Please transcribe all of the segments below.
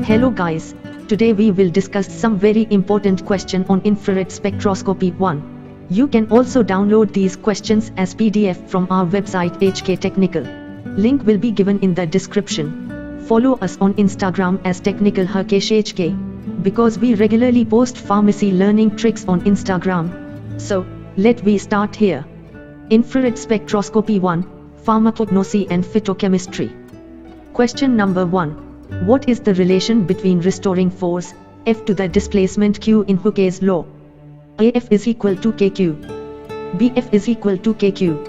Hello guys, today we will discuss some very important question on infrared spectroscopy 1. You can also download these questions as PDF from our website HK Technical. Link will be given in the description. Follow us on Instagram as Technical Harkesh HK, because we regularly post pharmacy learning tricks on Instagram. So, let we start here. Infrared spectroscopy 1, Pharmacognosy and phytochemistry. Question number 1. What is the relation between restoring force, F to the displacement Q in Hooke's law? AF is equal to KQ. BF is equal to KQ.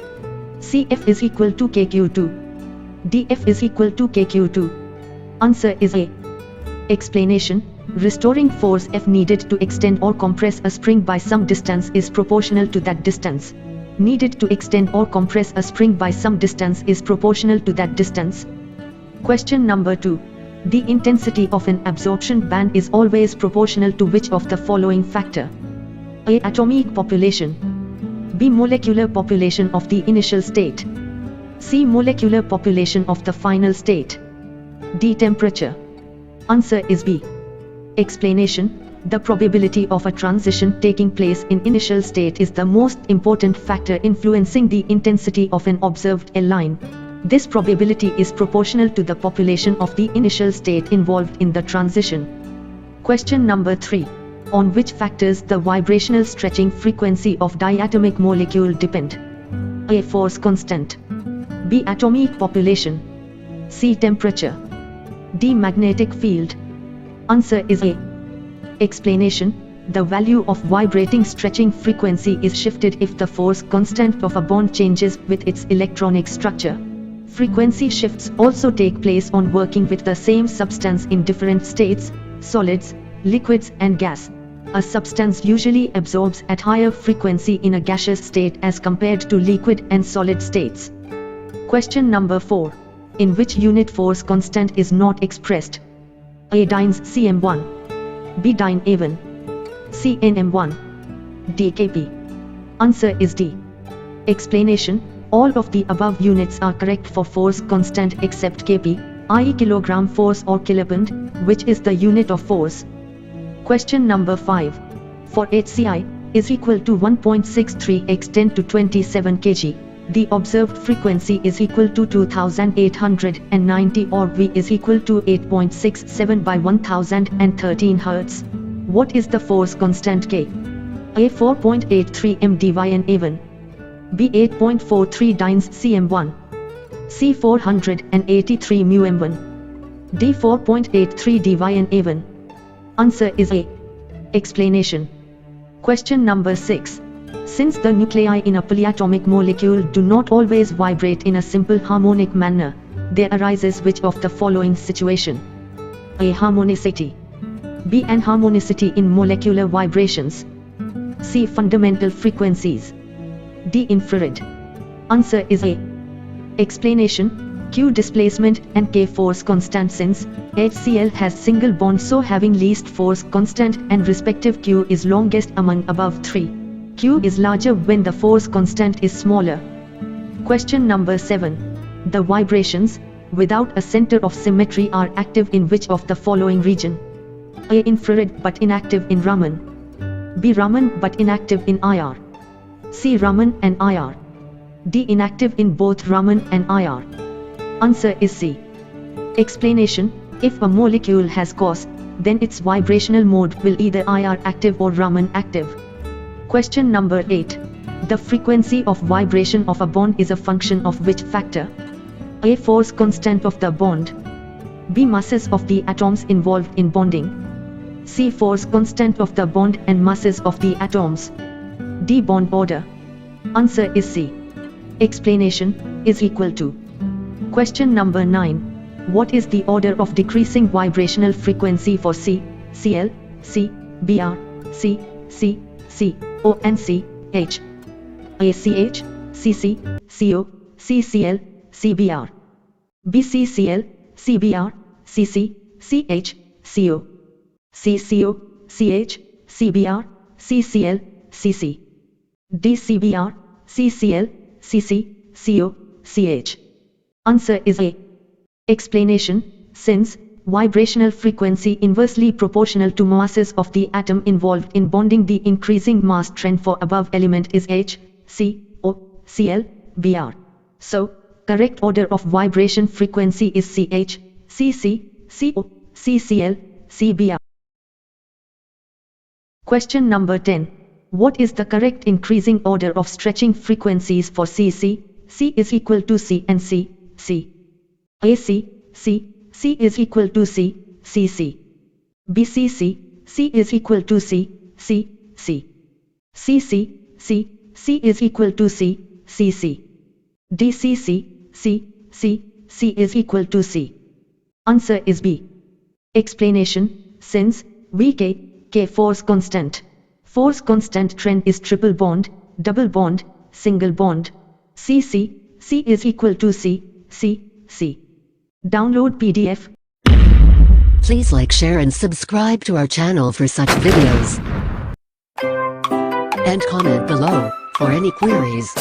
CF is equal to KQ2. DF is equal to KQ2. Answer is A. Explanation. Restoring force F needed to extend or compress a spring by some distance is proportional to that distance. Needed to extend or compress a spring by some distance is proportional to that distance. Question number 2. The intensity of an absorption band is always proportional to which of the following factor? A. Atomic population. B. Molecular population of the initial state. C. Molecular population of the final state. D. Temperature. Answer is B. Explanation. The probability of a transition taking place in initial state is the most important factor influencing the intensity of an observed L line. This probability is proportional to the population of the initial state involved in the transition. Question number 3. On which factors the vibrational stretching frequency of diatomic molecule depend? A. Force constant. B. Atomic population. C. Temperature. D. Magnetic field. Answer is A. Explanation. The value of vibrating stretching frequency is shifted if the force constant of a bond changes with its electronic structure. Frequency shifts also take place on working with the same substance in different states, solids, liquids and gas. A substance usually absorbs at higher frequency in a gaseous state as compared to liquid and solid states. Question number 4. In which unit force constant is not expressed? A. Dynes cm1. B. Dyne A1. C. nm1. D. kp. Answer is D. Explanation. All of the above units are correct for force constant except kp, i.e. kilogram force or kilopound, which is the unit of force. Question number 5. For HCI is equal to 1.63 x 10 to 27 kg, the observed frequency is equal to 2890 or V is equal to 8.67 by 1013 Hz. What is the force constant K? A. 4.83 m dyn A1. B. 8.43 dynes cm1. C. 483 mu m1. D. 4.83 dyn A1. Answer is A. Explanation. Question number 6. Since the nuclei in a polyatomic molecule do not always vibrate in a simple harmonic manner, there arises which of the following situation? A. Harmonicity. B. Anharmonicity in molecular vibrations. C. Fundamental frequencies. D. Infrared. Answer is A. Explanation. Q displacement and K force constant. Since HCl has single bond, so having least force constant and respective Q is longest among above three. Q is larger when the force constant is smaller. Question number 7. The vibrations without a center of symmetry are active in which of the following region? A. Infrared but inactive in Raman. B. Raman but inactive in IR. C. Raman and IR. D. Inactive in both Raman and IR. Answer is C. Explanation. If a molecule has cos, then its vibrational mode will either IR active or Raman active. Question number 8. The frequency of vibration of a bond is a function of which factor? A. Force constant of the bond. B. Masses of the atoms involved in bonding. C. Force constant of the bond and masses of the atoms. D. Bond order. Answer is C. Explanation is equal to. Question number 9. What is the order of decreasing vibrational frequency for C, Cl, C, Br, C, C, C, O and C, H? A. CH, CC, CO, CCl, CBr. B. CCl, CBr, CC, CH, CO. C. CO, CH, CBr, CCl, CC. D. CBr, CCl, CC, CO, CH. Answer is A. Explanation. Since vibrational frequency inversely proportional to masses of the atom involved in bonding. The increasing mass trend for above element is H, C, O, Cl, Br. So, correct order of vibration frequency is CH, CC, CO, CCl, CBr. Question number 10. What is the correct increasing order of stretching frequencies for CC? C is equal to C and C, C. AC, C, C is equal to C, CC. BCC, C is equal to C, C, C. CC, C, C is equal to C, CC. DCC, C, C, C is equal to C. Answer is B. Explanation, since Vk, K force constant. Force constant trend is triple bond, double bond, single bond. CC, C is equal to C, C, C. Download PDF. Please like, share and subscribe to our channel for such videos. And comment below for any queries.